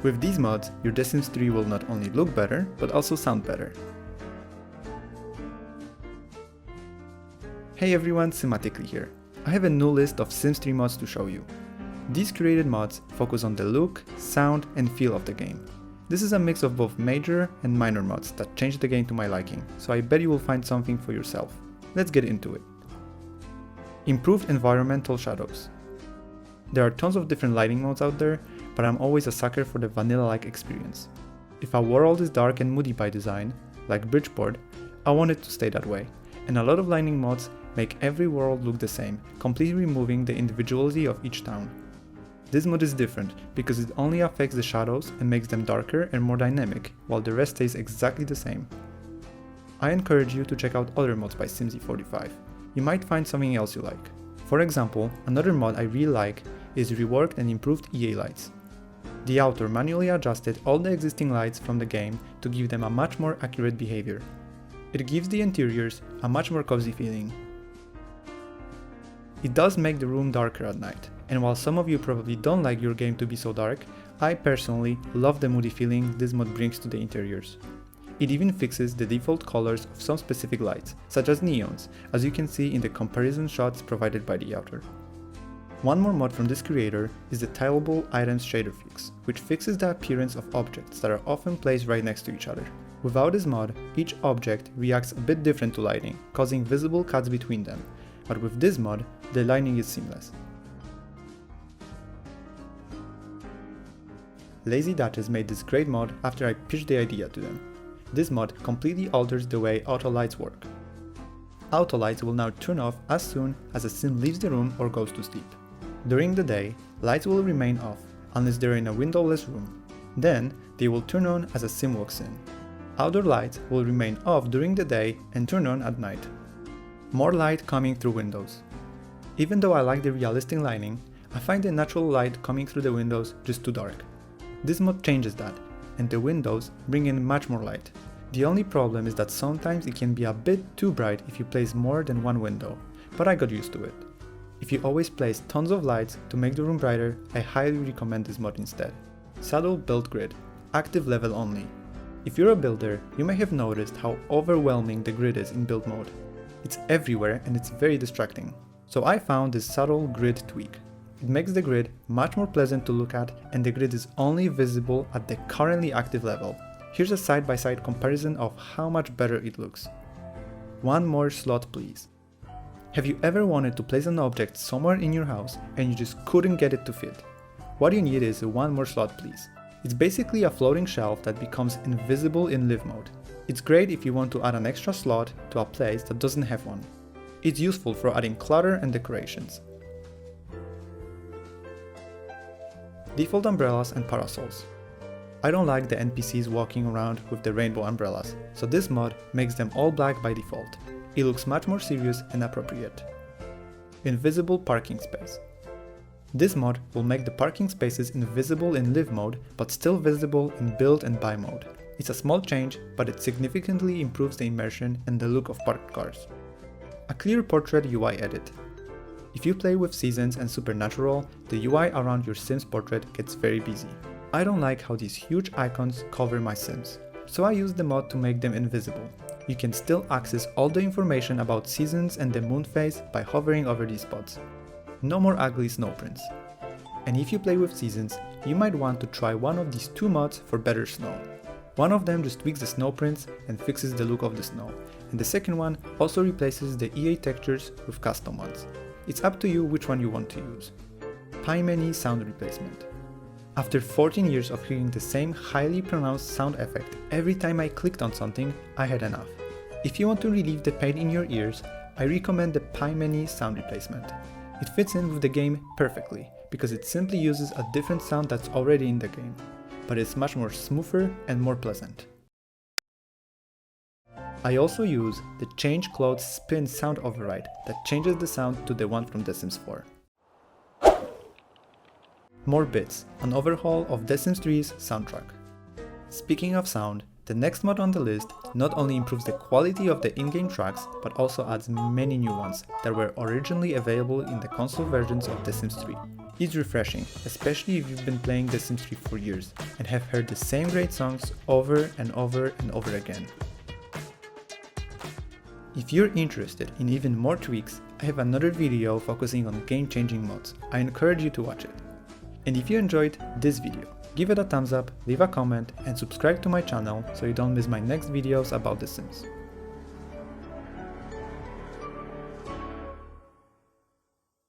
With these mods, your The Sims 3 will not only look better, but also sound better. Hey everyone, SimMattically here. I have a new list of Sims 3 mods to show you. These created mods focus on the look, sound, and feel of the game. This is a mix of both major and minor mods that change the game to my liking, so I bet you will find something for yourself. Let's get into it. Improved environmental shadows. There are tons of different lighting modes out there, but I'm always a sucker for the vanilla-like experience. If a world is dark and moody by design, like Bridgeport, I want it to stay that way, and a lot of lighting mods make every world look the same, completely removing the individuality of each town. This mod is different because it only affects the shadows and makes them darker and more dynamic, while the rest stays exactly the same. I encourage you to check out other mods by SimZ45. You might find something else you like. For example, another mod I really like is Reworked and Improved EA Lights. The author manually adjusted all the existing lights from the game to give them a much more accurate behavior. It gives the interiors a much more cozy feeling. It does make the room darker at night, and while some of you probably don't like your game to be so dark, I personally love the moody feeling this mod brings to the interiors. It even fixes the default colors of some specific lights, such as neons, as you can see in the comparison shots provided by the author. One more mod from this creator is the Tileable Items Shader Fix, which fixes the appearance of objects that are often placed right next to each other. Without this mod, each object reacts a bit different to lighting, causing visible cuts between them, but with this mod, the lighting is seamless. Lazy Dutches made this great mod after I pitched the idea to them. This mod completely alters the way auto lights work. Auto lights will now turn off as soon as a sim leaves the room or goes to sleep. During the day, lights will remain off unless they're in a windowless room. Then, they will turn on as a sim walks in. Outdoor lights will remain off during the day and turn on at night. More light coming through windows. Even though I like the realistic lighting, I find the natural light coming through the windows just too dark. This mod changes that, and the windows bring in much more light. The only problem is that sometimes it can be a bit too bright if you place more than one window, but I got used to it. If you always place tons of lights to make the room brighter, I highly recommend this mod instead. Saddle Build Grid, active level only. If you're a builder, you may have noticed how overwhelming the grid is in build mode. It's everywhere and it's very distracting. So I found this subtle grid tweak. It makes the grid much more pleasant to look at, and the grid is only visible at the currently active level. Here's a side-by-side comparison of how much better it looks. One more slot please. Have you ever wanted to place an object somewhere in your house and you just couldn't get it to fit? What you need is a one more slot please. It's basically a floating shelf that becomes invisible in live mode. It's great if you want to add an extra slot to a place that doesn't have one. It's useful for adding clutter and decorations. Default umbrellas and parasols. I don't like the NPCs walking around with the rainbow umbrellas, so this mod makes them all black by default. It looks much more serious and appropriate. Invisible parking space. This mod will make the parking spaces invisible in live mode, but still visible in build and buy mode. It's a small change, but it significantly improves the immersion and the look of parked cars. A clear portrait UI edit. If you play with Seasons and Supernatural, the UI around your Sims portrait gets very busy. I don't like how these huge icons cover my Sims, so I use the mod to make them invisible. You can still access all the information about Seasons and the moon phase by hovering over these spots. No more ugly Snowprints. And if you play with Seasons, you might want to try one of these two mods for better snow. One of them just tweaks the Snowprints and fixes the look of the snow, and the second one also replaces the EA textures with custom ones. It's up to you which one you want to use. Pie-Many sound replacement. After 14 years of hearing the same highly pronounced sound effect every time I clicked on something, I had enough. If you want to relieve the pain in your ears, I recommend the Pie-Many sound replacement. It fits in with the game perfectly, because it simply uses a different sound that's already in the game, but it's much more smoother and more pleasant. I also use the Change Clothes Spin sound override that changes the sound to the one from The Sims 4. More bits, an overhaul of The Sims 3's soundtrack. Speaking of sound, the next mod on the list not only improves the quality of the in-game tracks, but also adds many new ones that were originally available in the console versions of The Sims 3. is refreshing, especially if you've been playing The Sims 3 for years and have heard the same great songs over and over and over again. If you're interested in even more tweaks, I have another video focusing on game-changing mods. I encourage you to watch it. And if you enjoyed this video, give it a thumbs up, leave a comment and subscribe to my channel so you don't miss my next videos about The Sims.